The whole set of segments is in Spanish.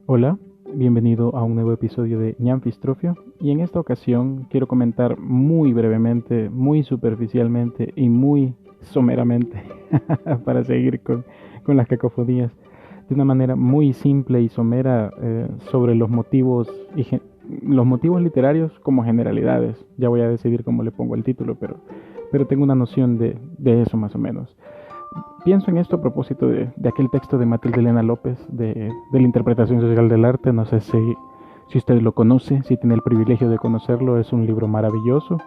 Hola, bienvenido a un nuevo episodio de Ñanfistrofio y en esta ocasión quiero comentar muy brevemente, muy superficialmente y muy someramente para seguir con las cacofonías de una manera muy simple y somera sobre los motivos los motivos literarios como generalidades. Ya voy a decidir cómo le pongo el título, pero tengo una noción de eso más o menos. Pienso en esto a propósito de aquel texto de Matilde Elena López de la interpretación social del arte. No sé si usted lo conoce, si tiene el privilegio de conocerlo. Es un libro maravilloso,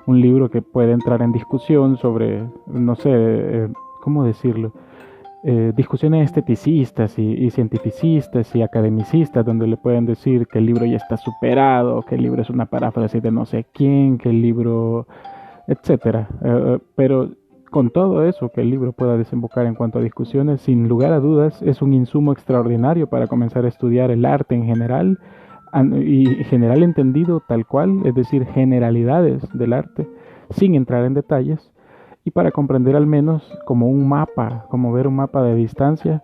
un libro que puede entrar en discusión sobre, no sé, ¿cómo decirlo? Discusiones esteticistas y cientificistas y academicistas, donde le pueden decir que el libro ya está superado, que el libro es una paráfrasis de no sé quién, que el libro, etcétera. Pero con todo eso que el libro pueda desembocar en cuanto a discusiones, sin lugar a dudas, es un insumo extraordinario para comenzar a estudiar el arte en general y general entendido tal cual, es decir, generalidades del arte, sin entrar en detalles, y para comprender al menos como un mapa, como ver un mapa de distancia,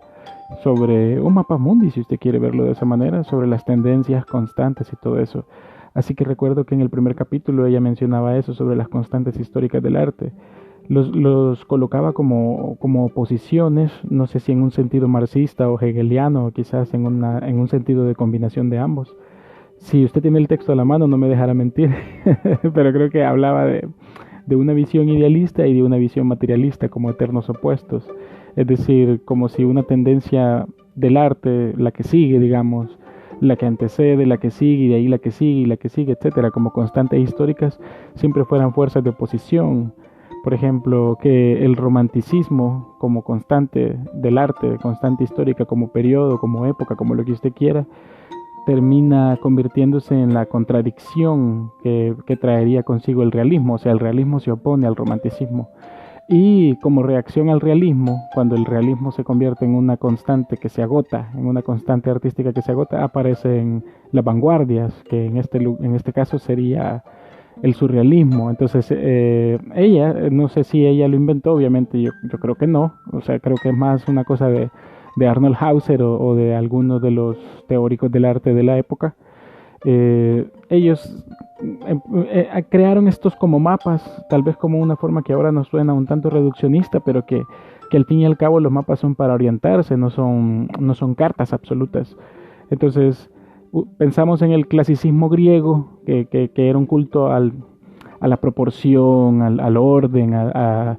sobre un mapa mundi, si usted quiere verlo de esa manera, sobre las tendencias constantes y todo eso. Así que recuerdo que en el primer capítulo ella mencionaba eso sobre las constantes históricas del arte. Los colocaba como oposiciones, no sé si en un sentido marxista o hegeliano, o quizás en un sentido de combinación de ambos. Si usted tiene el texto a la mano, no me dejará mentir, pero creo que hablaba de una visión idealista y de una visión materialista como eternos opuestos. Es decir, como si una tendencia del arte, la que sigue, digamos, la que antecede, la que sigue, y de ahí la que sigue, y la que sigue, etcétera, como constantes históricas, siempre fueran fuerzas de oposición. Por ejemplo, que el romanticismo como constante del arte, constante histórica, como periodo, como época, como lo que usted quiera, termina convirtiéndose en la contradicción que traería consigo el realismo. O sea, el realismo se opone al romanticismo. Y como reacción al realismo, cuando el realismo se convierte en una constante que se agota, en una constante artística que se agota, aparecen las vanguardias, que en este caso sería el surrealismo. Entonces, ella, no sé si ella lo inventó, obviamente yo creo que no. O sea, creo que es más una cosa de Arnold Hauser o de algunos de los teóricos del arte de la época. Ellos crearon estos como mapas, tal vez como una forma que ahora nos suena un tanto reduccionista, pero que al fin y al cabo los mapas son para orientarse, no son cartas absolutas. Entonces, pensamos en el clasicismo griego, que era un culto a la proporción, al orden, a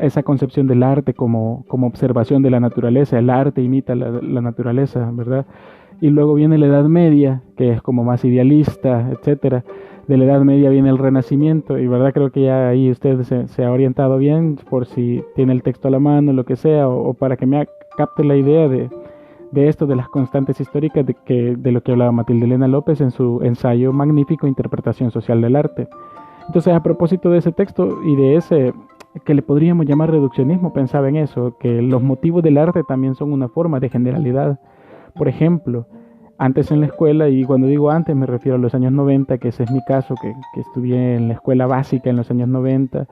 esa concepción del arte como observación de la naturaleza. El arte imita la naturaleza, ¿verdad? Y luego viene la Edad Media, que es como más idealista, etcétera. De la Edad Media viene el Renacimiento, y verdad creo que ya ahí usted se ha orientado bien, por si tiene el texto a la mano, lo que sea, o para que me capte la idea de esto, de las constantes históricas, de lo que hablaba Matilde Elena López en su ensayo magnífico Interpretación Social del Arte. Entonces, a propósito de ese texto y de ese que le podríamos llamar reduccionismo, pensaba en eso, que los motivos del arte también son una forma de generalidad. Por ejemplo, antes en la escuela, y cuando digo antes me refiero a los años 90, que ese es mi caso, que estudié en la escuela básica en los años 90,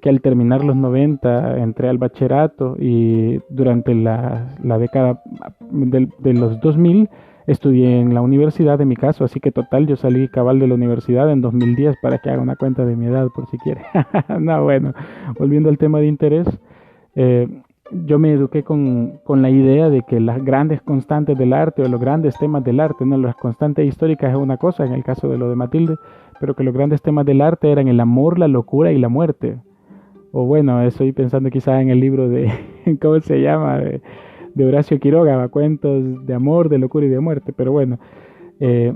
que al terminar los 90 entré al bachillerato y durante la década de los 2000 estudié en la universidad de mi caso, así que total yo salí cabal de la universidad en 2010 para que haga una cuenta de mi edad por si quiere. No, bueno, volviendo al tema de interés, eh, yo me eduqué con la idea de que las grandes constantes del arte o los grandes temas del arte, no, las constantes históricas es una cosa, en el caso de lo de Matilde, pero que los grandes temas del arte eran el amor, la locura y la muerte. O bueno, estoy pensando quizás en el libro de, ¿cómo se llama? De Horacio Quiroga, cuentos de amor, de locura y de muerte. Pero bueno,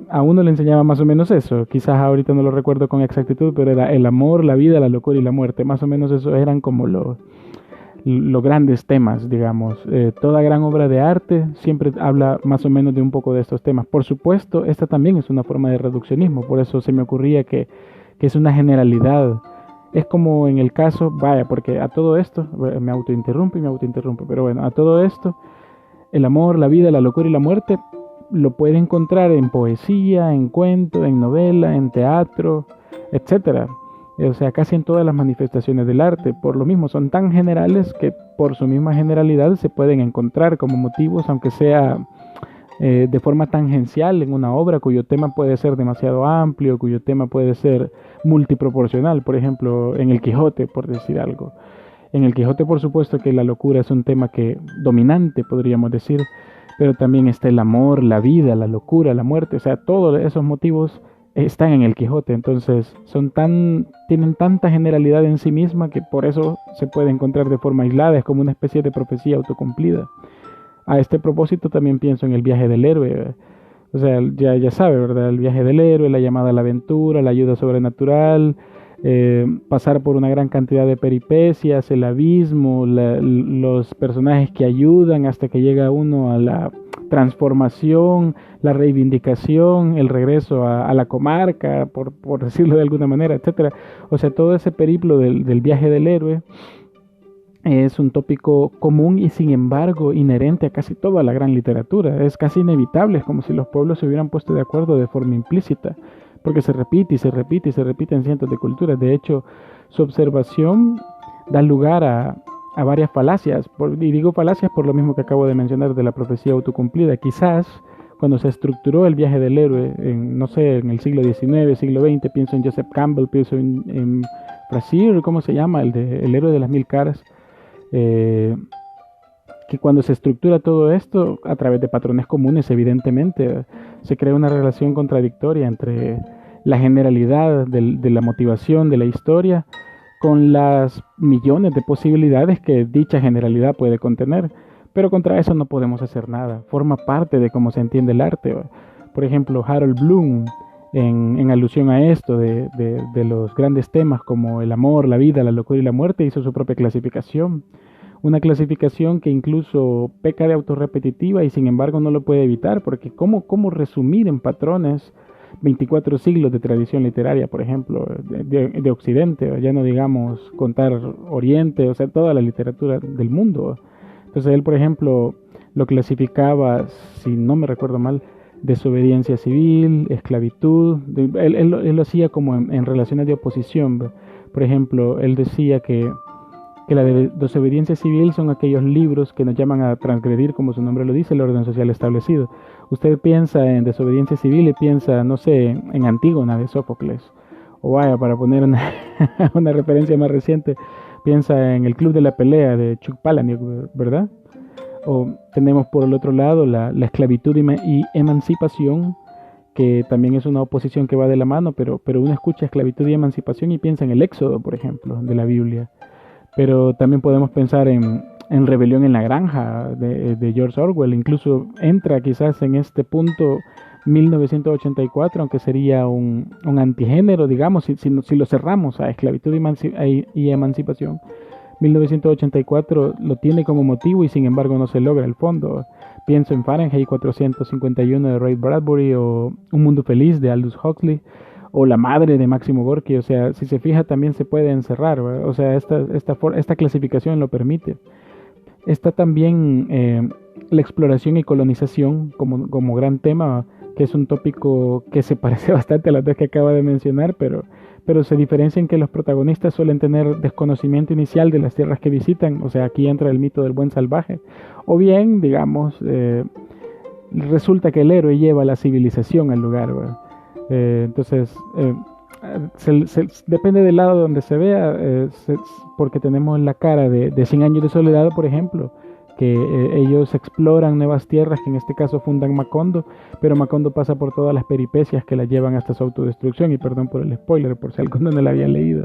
a uno le enseñaba más o menos eso. Quizás ahorita no lo recuerdo con exactitud, pero era el amor, la vida, la locura y la muerte. Más o menos eso eran como los grandes temas, digamos. Toda gran obra de arte siempre habla más o menos de un poco de estos temas. Por supuesto, esta también es una forma de reduccionismo. Por eso se me ocurría que es una generalidad. Es como en el caso, vaya, porque a todo esto, me autointerrumpo, pero bueno, a todo esto, el amor, la vida, la locura y la muerte lo puede encontrar en poesía, en cuento, en novela, en teatro, etcétera. O sea, casi en todas las manifestaciones del arte. Por lo mismo, son tan generales que por su misma generalidad se pueden encontrar como motivos, aunque sea de forma tangencial en una obra cuyo tema puede ser demasiado amplio, cuyo tema puede ser multiproporcional, por ejemplo, en el Quijote, por decir algo. En el Quijote, por supuesto que la locura es un tema que dominante, podríamos decir, pero también está el amor, la vida, la locura, la muerte, o sea, todos esos motivos están en el Quijote, entonces tienen tanta generalidad en sí misma que por eso se puede encontrar de forma aislada, es como una especie de profecía autocumplida. A este propósito también pienso en el viaje del héroe, o sea, ya sabe, ¿verdad? El viaje del héroe, la llamada a la aventura, la ayuda sobrenatural, pasar por una gran cantidad de peripecias, el abismo, los personajes que ayudan hasta que llega uno a la transformación, la reivindicación, el regreso a la comarca, por decirlo de alguna manera, etcétera. O sea, todo ese periplo del viaje del héroe es un tópico común y sin embargo inherente a casi toda la gran literatura. Es casi inevitable, es como si los pueblos se hubieran puesto de acuerdo de forma implícita, porque se repite y se repite y se repite en cientos de culturas. De hecho, su observación da lugar a varias falacias, y digo falacias por lo mismo que acabo de mencionar de la profecía autocumplida. Quizás cuando se estructuró el viaje del héroe, no sé, en el siglo XIX, siglo XX, pienso en Joseph Campbell, pienso en Fraser, ¿cómo se llama? El héroe de las mil caras. Que cuando se estructura todo esto a través de patrones comunes, evidentemente se crea una relación contradictoria entre la generalidad de la motivación de la historia con las millones de posibilidades que dicha generalidad puede contener. Pero contra eso no podemos hacer nada, forma parte de cómo se entiende el arte. Por ejemplo, Harold Bloom, en alusión a esto de los grandes temas como el amor, la vida, la locura y la muerte, hizo su propia clasificación. Una clasificación que incluso peca de autorrepetitiva y sin embargo no lo puede evitar, porque ¿cómo resumir en patrones 24 siglos de tradición literaria, por ejemplo, de Occidente, ya no digamos contar Oriente, o sea, toda la literatura del mundo? Entonces él, por ejemplo, lo clasificaba, si no me recuerdo mal, desobediencia civil, esclavitud. Él lo hacía como en relaciones de oposición. Por ejemplo, él decía que la desobediencia civil son aquellos libros que nos llaman a transgredir, como su nombre lo dice, el orden social establecido. Usted piensa en desobediencia civil y piensa, no sé, en Antígona de Sófocles. O vaya, para poner una, una referencia más reciente, piensa en el Club de la Pelea de Chuck Palahniuk, ¿verdad? O tenemos por el otro lado la esclavitud y emancipación, que también es una oposición que va de la mano, pero uno escucha esclavitud y emancipación y piensa en el Éxodo, por ejemplo, de la Biblia. Pero también podemos pensar en Rebelión en la Granja de George Orwell. Incluso entra quizás en este punto 1984, aunque sería un antigénero, digamos, si lo cerramos a esclavitud y emancipación. 1984 lo tiene como motivo y sin embargo no se logra el fondo. Pienso en Fahrenheit 451 de Ray Bradbury o Un Mundo Feliz de Aldous Huxley o La Madre de Máximo Gorki. O sea, si se fija también se puede encerrar, ¿verdad? O sea, esta clasificación lo permite. Está también la exploración y colonización como gran tema, que es un tópico que se parece bastante a las dos que acabo de mencionar, pero se diferencia en que los protagonistas suelen tener desconocimiento inicial de las tierras que visitan. O sea, aquí entra el mito del buen salvaje. O bien, digamos, resulta que el héroe lleva la civilización al lugar, ¿verdad? Entonces, depende del lado donde se vea, porque tenemos la cara de 100 años de soledad, por ejemplo, que ellos exploran nuevas tierras, que en este caso fundan Macondo, pero Macondo pasa por todas las peripecias que la llevan hasta su autodestrucción, y perdón por el spoiler, por si alguno no la había leído.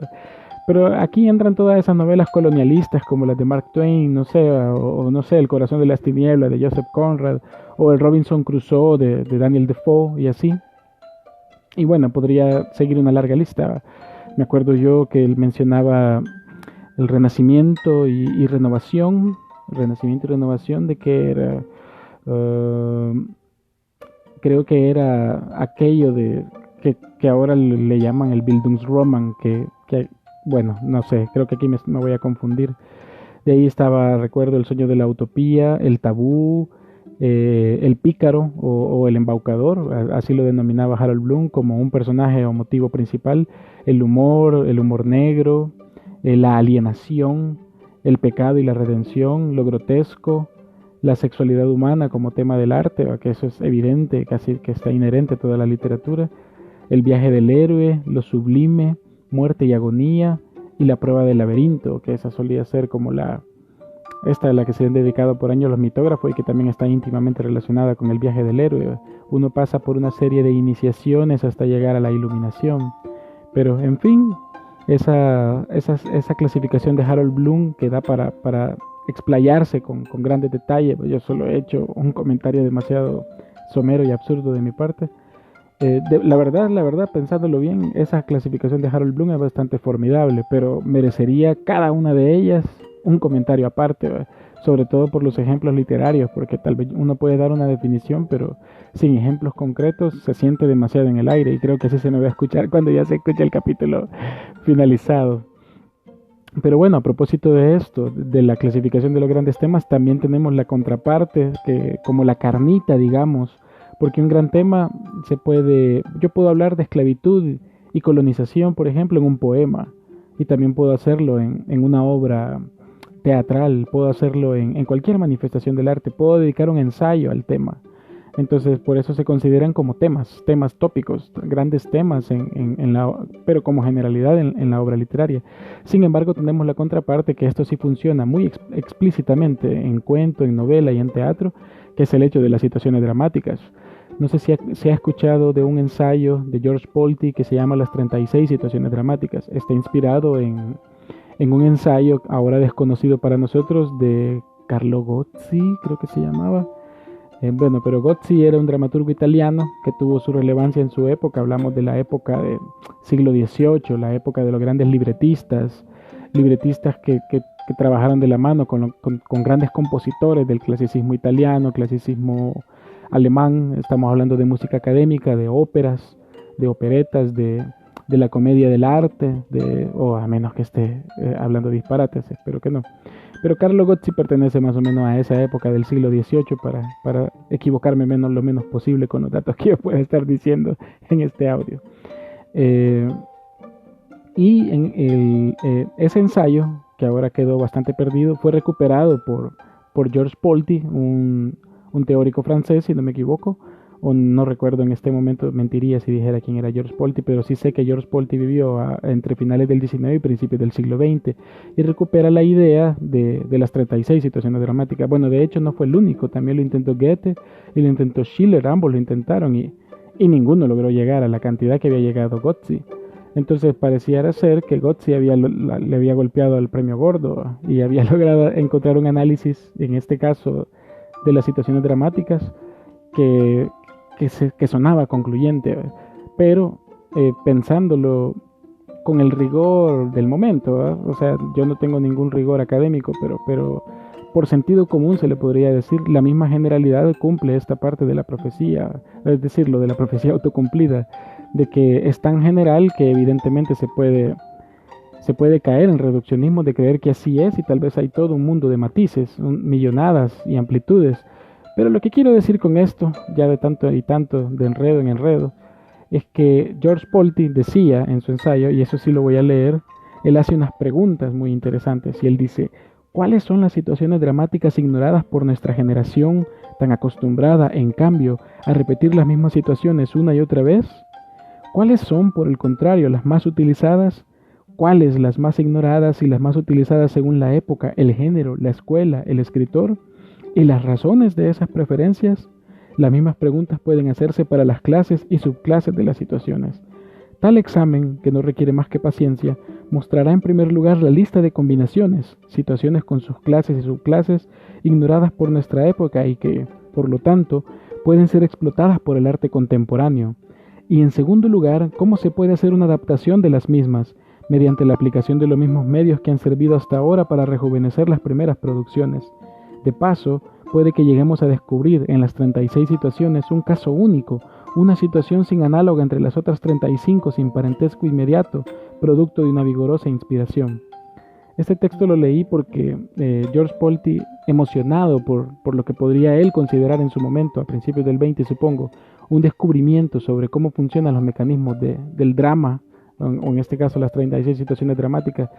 Pero aquí entran todas esas novelas colonialistas como las de Mark Twain, no sé, o no sé, El corazón de las tinieblas de Joseph Conrad, o el Robinson Crusoe de Daniel Defoe, y así. Y bueno, podría seguir una larga lista. Me acuerdo yo que él mencionaba el renacimiento y renovación. Renacimiento y renovación, de que era, creo que era aquello de que ahora le llaman el Bildungsroman, que bueno, no sé, creo que aquí me voy a confundir. De ahí estaba, recuerdo, El sueño de la utopía, El tabú, el pícaro o el embaucador, así lo denominaba Harold Bloom, como un personaje o motivo principal. El humor negro, la alienación, el pecado y la redención, lo grotesco, la sexualidad humana como tema del arte, que eso es evidente, casi que está inherente a toda la literatura, el viaje del héroe, lo sublime, muerte y agonía, y la prueba del laberinto, que esa solía ser como esta a la que se han dedicado por años los mitógrafos y que también está íntimamente relacionada con el viaje del héroe. Uno pasa por una serie de iniciaciones hasta llegar a la iluminación. Pero, en fin, esa clasificación de Harold Bloom que da para explayarse con grandes detalles. Yo solo he hecho un comentario demasiado somero y absurdo de mi parte. La verdad, pensándolo bien, esa clasificación de Harold Bloom es bastante formidable, pero merecería cada una de ellas un comentario aparte, ¿verdad? Sobre todo por los ejemplos literarios, porque tal vez uno puede dar una definición, pero sin ejemplos concretos se siente demasiado en el aire, y creo que así se me va a escuchar cuando ya se escuche el capítulo finalizado. Pero bueno, a propósito de esto, de la clasificación de los grandes temas, también tenemos la contraparte, que como la carnita, digamos, porque un gran tema yo puedo hablar de esclavitud y colonización, por ejemplo, en un poema, y también puedo hacerlo en una obra teatral, puedo hacerlo en cualquier manifestación del arte, puedo dedicar un ensayo al tema. Entonces, por eso se consideran como temas tópicos, grandes temas, pero como generalidad en la obra literaria. Sin embargo, tenemos la contraparte, que esto sí funciona muy explícitamente en cuento, en novela y en teatro, que es el hecho de las situaciones dramáticas. No sé si ha escuchado de un ensayo de George Polti que se llama Las 36 situaciones dramáticas. Está inspirado en un ensayo ahora desconocido para nosotros de Carlo Gozzi, creo que se llamaba. Bueno, pero Gozzi era un dramaturgo italiano que tuvo su relevancia en su época. Hablamos de la época del siglo XVIII, la época de los grandes libretistas que trabajaron de la mano con grandes compositores del clasicismo italiano, clasicismo alemán. Estamos hablando de música académica, de óperas, de operetas, de la comedia del arte, o a menos que esté hablando disparates, espero que no. Pero Carlo Gozzi pertenece más o menos a esa época del siglo XVIII para equivocarme lo menos posible con los datos que yo pueda estar diciendo en este audio. Ese ensayo, que ahora quedó bastante perdido, fue recuperado por Georges Polti, un teórico francés, si no me equivoco, o no recuerdo en este momento, mentiría si dijera quién era Georges Polti, pero sí sé que Georges Polti vivió entre finales del XIX y principios del siglo XX, y recupera la idea de las 36 situaciones dramáticas. Bueno, de hecho no fue el único, también lo intentó Goethe y lo intentó Schiller, ambos lo intentaron, y ninguno logró llegar a la cantidad que había llegado Gozzi. Entonces pareciera ser que Gozzi le había golpeado al premio Gordo y había logrado encontrar un análisis, en este caso, de las situaciones dramáticas que sonaba concluyente, pero pensándolo con el rigor del momento, ¿verdad? O sea, yo no tengo ningún rigor académico, pero por sentido común se le podría decir, la misma generalidad cumple esta parte de la profecía, es decir, lo de la profecía autocumplida, de que es tan general que evidentemente se puede caer en reduccionismo de creer que así es, y tal vez hay todo un mundo de matices, millonadas y amplitudes. Pero lo que quiero decir con esto, ya de tanto y tanto, de enredo en enredo, es que George Polti decía en su ensayo, y eso sí lo voy a leer, él hace unas preguntas muy interesantes, y él dice: ¿cuáles son las situaciones dramáticas ignoradas por nuestra generación, tan acostumbrada, en cambio, a repetir las mismas situaciones una y otra vez? ¿Cuáles son, por el contrario, las más utilizadas? ¿Cuáles las más ignoradas y las más utilizadas según la época, el género, la escuela, el escritor? ¿Y las razones de esas preferencias? Las mismas preguntas pueden hacerse para las clases y subclases de las situaciones. Tal examen, que no requiere más que paciencia, mostrará en primer lugar la lista de combinaciones, situaciones con sus clases y subclases ignoradas por nuestra época y que, por lo tanto, pueden ser explotadas por el arte contemporáneo. Y en segundo lugar, cómo se puede hacer una adaptación de las mismas, mediante la aplicación de los mismos medios que han servido hasta ahora para rejuvenecer las primeras producciones. De paso, puede que lleguemos a descubrir en las 36 situaciones un caso único, una situación sin análoga entre las otras 35 sin parentesco inmediato, producto de una vigorosa inspiración. Este texto lo leí porque George Polti, emocionado por lo que podría él considerar en su momento, a principios del 20 supongo, un descubrimiento sobre cómo funcionan los mecanismos del drama, o en este caso las 36 situaciones dramáticas,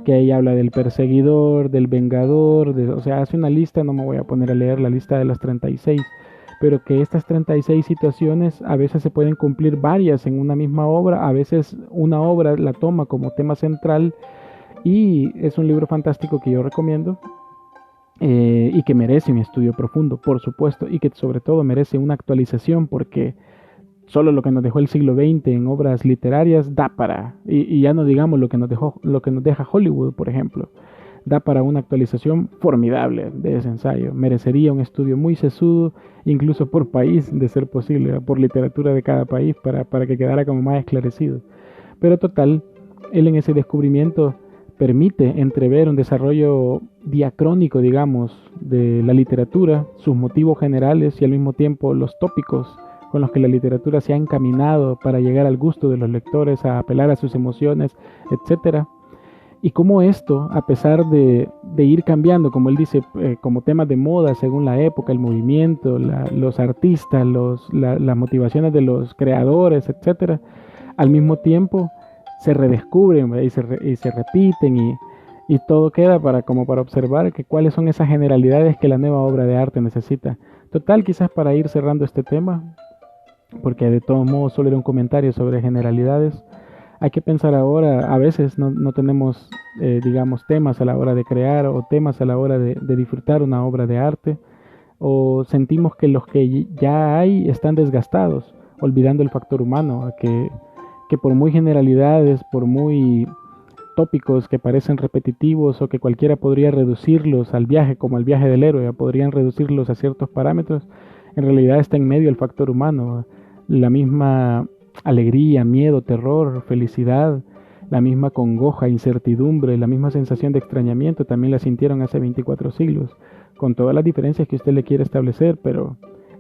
que ahí habla del perseguidor, del vengador, o sea, hace una lista, no me voy a poner a leer la lista de las 36, pero que estas 36 situaciones a veces se pueden cumplir varias en una misma obra, a veces una obra la toma como tema central, y es un libro fantástico que yo recomiendo, y que merece un estudio profundo, por supuesto, y que sobre todo merece una actualización, porque solo lo que nos dejó el siglo XX en obras literarias da para, y ya no digamos lo que nos deja Hollywood, por ejemplo, da para una actualización formidable de ese ensayo. Merecería un estudio muy sesudo, incluso por país, de ser posible, por literatura de cada país, para que quedara como más esclarecido. Pero total, él en ese descubrimiento permite entrever un desarrollo diacrónico, digamos, de la literatura, sus motivos generales y al mismo tiempo los tópicos con los que la literatura se ha encaminado para llegar al gusto de los lectores, a apelar a sus emociones, etcétera. Y cómo esto, a pesar de ir cambiando, como él dice, como temas de moda según la época, el movimiento, los artistas, las motivaciones de los creadores, etcétera, al mismo tiempo se redescubren, ¿verdad? Y se repiten, y todo queda como para observar que cuáles son esas generalidades que la nueva obra de arte necesita. Total, quizás para ir cerrando este tema, porque de todos modos solo era un comentario sobre generalidades, hay que pensar ahora, a veces no tenemos, digamos, temas a la hora de crear o temas a la hora de disfrutar una obra de arte, o sentimos que los que ya hay están desgastados, olvidando el factor humano, que por muy generalidades, por muy tópicos que parecen repetitivos o que cualquiera podría reducirlos al viaje, como el viaje del héroe, podrían reducirlos a ciertos parámetros, en realidad está en medio el factor humano, la misma alegría, miedo, terror, felicidad, la misma congoja, incertidumbre, la misma sensación de extrañamiento también la sintieron hace 24 siglos, con todas las diferencias que usted le quiere establecer, pero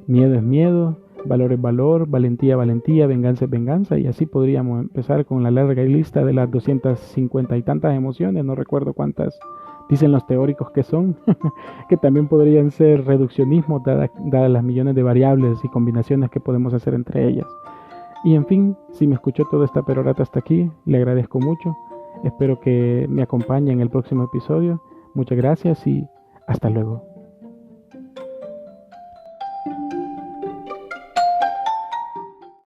miedo es miedo, valor es valor, valentía es valentía, venganza es venganza, y así podríamos empezar con la larga lista de las 250 y tantas emociones, no recuerdo cuántas dicen los teóricos que son, que también podrían ser reduccionismos dadas las millones de variables y combinaciones que podemos hacer entre ellas. Y en fin, si me escuchó toda esta perorata hasta aquí, le agradezco mucho. Espero que me acompañe en el próximo episodio. Muchas gracias y hasta luego.